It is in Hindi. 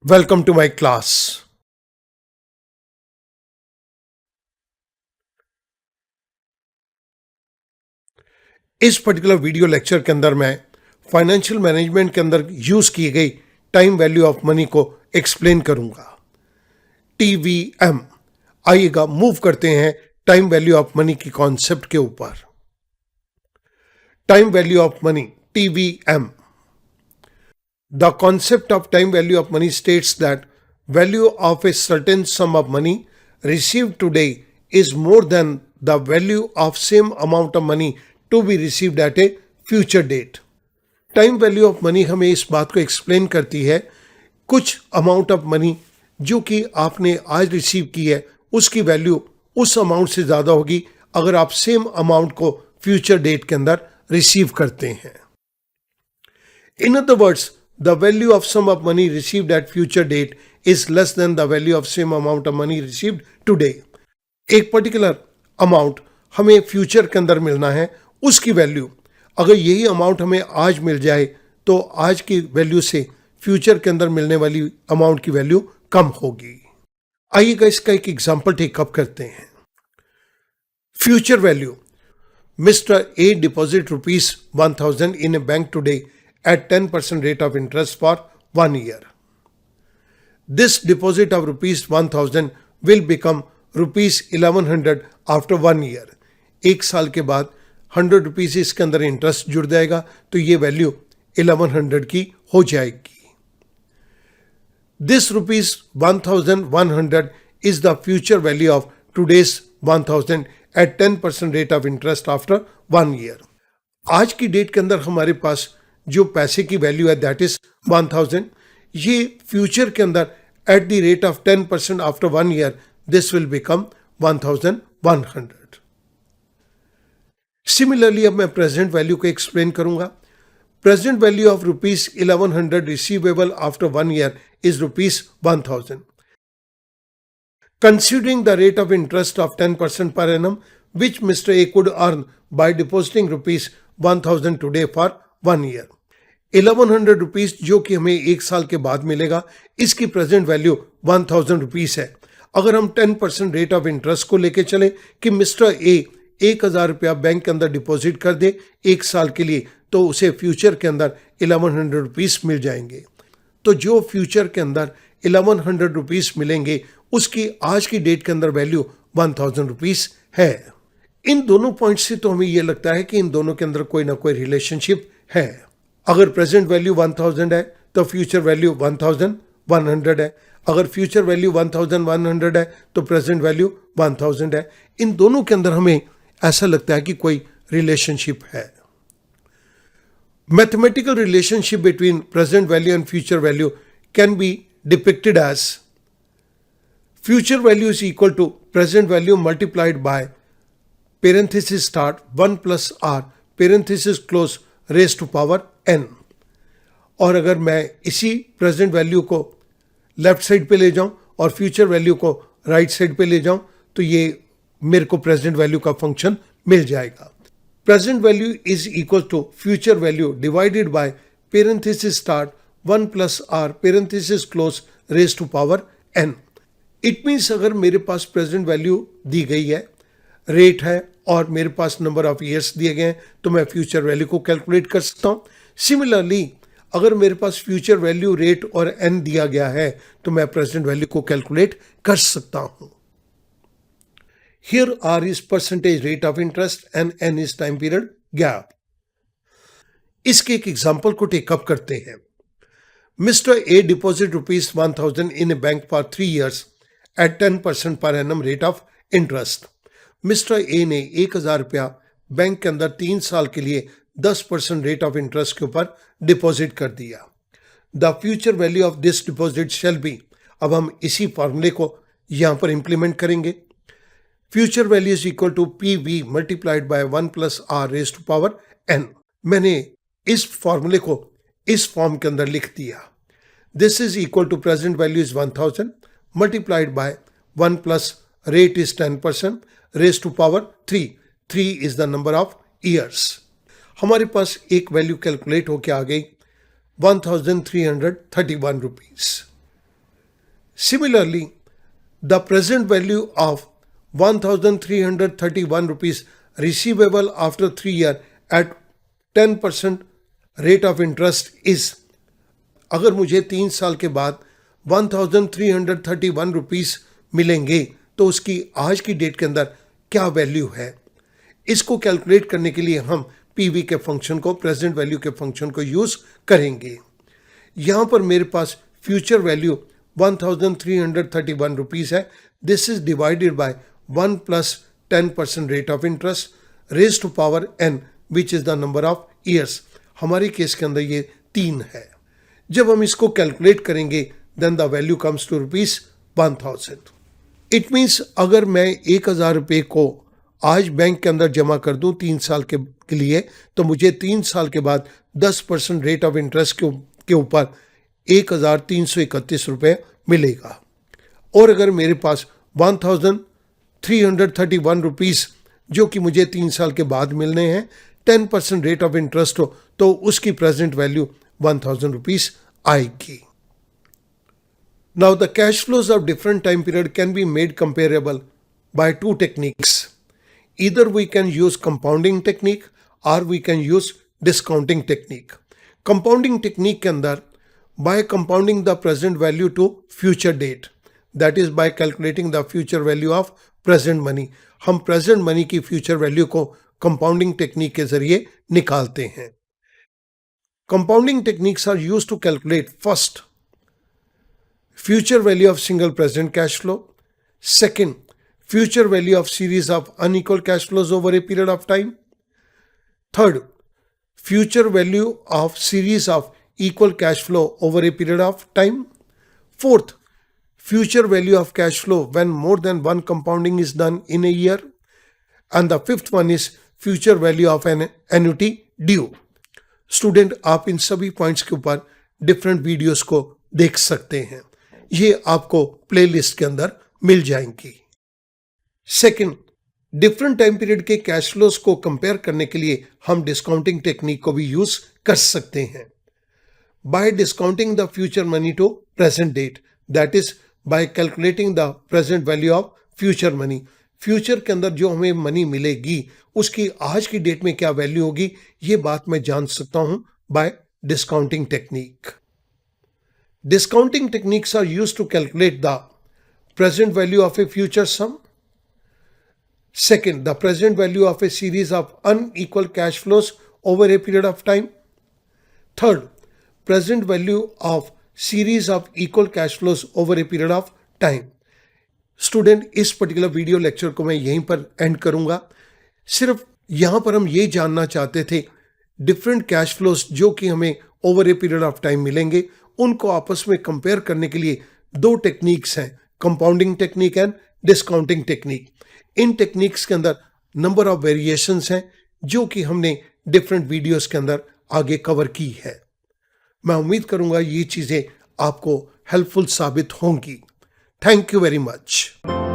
Welcome to my class. इस पर्टिकुलर वीडियो लेक्चर के अंदर मैं फाइनेंशियल मैनेजमेंट के अंदर यूज की गई टाइम वैल्यू ऑफ मनी को एक्सप्लेन करूंगा। TVM। आइएगा मूव करते हैं टाइम वैल्यू ऑफ मनी की कॉन्सेप्ट के ऊपर। Time value of money TVM। The concept of time value of money states that value of a certain sum of money received today is more than the value of same amount of money to be received at a future date. Time value of money हमें इस बात को एक्सप्लेन करती है कुछ अमाउंट ऑफ मनी जो कि आपने आज रिसीव की है उसकी वैल्यू उस अमाउंट से ज़्यादा होगी अगर आप सेम अमाउंट को फ्यूचर डेट के अंदर रिसीव करते हैं। In other words, the value of sum of money received at future date is less than the value of same amount of money received today. एक पर्टिकुलर अमाउंट हमें फ्यूचर के अंदर मिलना है, उसकी वैल्यू अगर यही अमाउंट हमें आज मिल जाए तो आज की वैल्यू से फ्यूचर के अंदर मिलने वाली अमाउंट की वैल्यू कम होगी। आइएगा इसका एक एग्जांपल टेकअप करते हैं। Future value. Mr. A deposit rupees 1000 in a bank today at 10% rate of interest for 1 year. This deposit of rupees 1000 will become rupees 1100 after 1 year. एक साल के बाद 100 रुपीज इसके अंदर इंटरेस्ट जुड़ जाएगा तो ये वैल्यू 1100 की हो जाएगी। This rupees 1100 is the future value of today's 1000 at 10% rate of interest after 1 year. आज की डेट के अंदर हमारे पास जो पैसे की वैल्यू है दैट इज 1000, ये फ्यूचर के अंदर at the rate of 10% after 1 year this will become 1100। Similarly अब मैं प्रेजेंट वैल्यू को एक्सप्लेन करूंगा। Present value of rupees 1100 receivable after 1 year is rupees 1000। Considering the rate of interest of 10% per annum which Mr. A could earn by depositing rupees 1000 today for 1 year. 1100 rupees जो कि हमें एक साल के बाद मिलेगा, इसकी प्रेजेंट वैल्यू 1000 रुपीज है। अगर हम 10% रेट ऑफ इंटरेस्ट को लेके चले कि मिस्टर ए 1000 रुपया बैंक के अंदर डिपॉजिट कर दे एक साल के लिए तो उसे फ्यूचर के अंदर 1100 रुपीज मिल जाएंगे। तो जो फ्यूचर के अंदर 1100 रुपीज मिलेंगे उसकी आज की डेट के अंदर वैल्यू 1000 रुपीज है। इन दोनों पॉइंट से तो हमें यह लगता है कि इन दोनों के अंदर कोई ना कोई रिलेशनशिप है। अगर प्रेजेंट वैल्यू 1000 है तो फ्यूचर वैल्यू 1100 है। अगर फ्यूचर वैल्यू 1100 है तो प्रेजेंट वैल्यू 1000 है। इन दोनों के अंदर हमें ऐसा लगता है कि कोई रिलेशनशिप है। Mathematical relationship between present value and future value can be depicted as future value is equal to present value multiplied by parenthesis start 1 plus r parenthesis close raised to power n। और अगर मैं इसी प्रेजेंट वैल्यू को लेफ्ट साइड पे ले जाऊं और फ्यूचर वैल्यू को राइट साइड पे ले जाऊं तो ये मेरे को प्रेजेंट वैल्यू का फंक्शन मिल जाएगा। Present value is equal to future value divided by parenthesis start 1 plus r parenthesis close raised to power n। It means अगर मेरे पास प्रेजेंट वैल्यू दी गई है, रेट है और मेरे पास नंबर ऑफ ईयर्स दिए गए हैं तो मैं फ्यूचर वैल्यू को कैलकुलेट कर सकता हूं। सिमिलरली अगर मेरे पास फ्यूचर वैल्यू रेट और एन दिया गया है तो मैं प्रेजेंट वैल्यू को कैलकुलेट कर सकता हूं। Here R is percentage rate of interest and N is time period gap. इसके एक एग्जांपल को टेकअप करते हैं। Mister A deposit rupees 1000 in a bank for 3 years at 10% per annum rate of interest. Mister A ने 1000 रुपया बैंक के अंदर 3 साल के लिए 10% रेट ऑफ इंटरेस्ट के ऊपर डिपॉजिट कर दिया। The future value of this deposit shall be, अब हम इसी फॉर्मूले को यहां पर इंप्लीमेंट करेंगे। Future value is equal to P V multiplied by 1 plus R raise to power N. मैंने इस फॉर्मूले को इस फॉर्म के अंदर लिख दिया। This is equal to present value is 1000 multiplied by 1 plus rate is 10% raised to power 3. 3 is the number of years. हमारे पास एक वैल्यू कैलकुलेट होके आ गई 1331 rupees. Similarly, the present value of 1331 rupees receivable after 3 years at 10% rate of interest is, अगर मुझे 3 साल के बाद 1331 रुपीस मिलेंगे तो उसकी आज की डेट के अंदर क्या वैल्यू है। इसको कैलकुलेट करने के लिए हम पीवी के फंक्शन को, प्रेजेंट वैल्यू के फंक्शन को यूज करेंगे। यहां पर मेरे पास फ्यूचर वैल्यू 1331 रुपीस है। This is divided by 1 plus 10% rate of interest raise to power n, which is the number of years. हमारे केस के अंदर ये 3 है। जब हम इसको कैलकुलेट करेंगे then the value comes to rupees 1000। It means अगर मैं 1000 रुपये को आज बैंक के अंदर जमा कर दूं 3 साल के लिए, तो मुझे 3 साल के बाद 10% रेट ऑफ इंटरेस्ट के ऊपर 1331 रुपये मिलेगा। और अगर मेरे पास 1331 रुपीस जो कि मुझे 3 साल के बाद मिलने हैं 10% रेट ऑफ इंटरेस्ट हो, तो उसकी प्रेजेंट वैल्यू 1000 रुपीस आएगी। Now the cash flows of different time period can be made comparable by 2 techniques. Either we can use compounding technique or we can use discounting technique. Compounding technique के अंदर by compounding the present value to future date, that is by calculating the future value of present money, हम present money की future value को compounding technique के जरिए निकालते हैं। Compounding techniques are used to calculate first future value of single present cash flow, second future value of series of unequal cash flows over a period of time, third future value of series of equal cash flow over a period of time, fourth future value of cash flow when more than one compounding is done in a year, and the fifth one is future value of an annuity due. Student आप इन सभी पॉइंट्स के ऊपर डिफरेंट वीडियोस को देख सकते हैं, ये आपको प्लेलिस्ट के अंदर मिल जाएंगी। सेकंड, डिफरेंट टाइम पीरियड के कैश फ्लोज को कंपेयर करने के लिए हम डिस्काउंटिंग टेक्निक को भी यूज कर सकते हैं। By discounting the future money to present date, that is by calculating the present value of future money, future के अंदर जो हमें मनी मिलेगी उसकी आज की डेट में क्या वैल्यू होगी, ये बात मैं जान सकता हूं by discounting technique. Discounting techniques are used to calculate the present value of a future sum, second the present value of a series of unequal cash flows over a period of time, third present value of series of equal cash flows over a period of time. Student इस पर्टिकुलर वीडियो लेक्चर को मैं यहीं पर एंड करूंगा। सिर्फ यहां पर हम ये जानना चाहते थे डिफरेंट कैश फ्लोज जो कि हमें over a period of time मिलेंगे उनको आपस में कंपेयर करने के लिए 2 टेक्निक्स हैं, compounding technique and discounting technique. In techniques के अंदर नंबर ऑफ वेरिएशंस हैं जो कि हमने डिफरेंट वीडियोस के अंदर आगे कवर की है। मैं उम्मीद करूंगा ये चीजें आपको हेल्पफुल साबित होंगी। Thank you very much.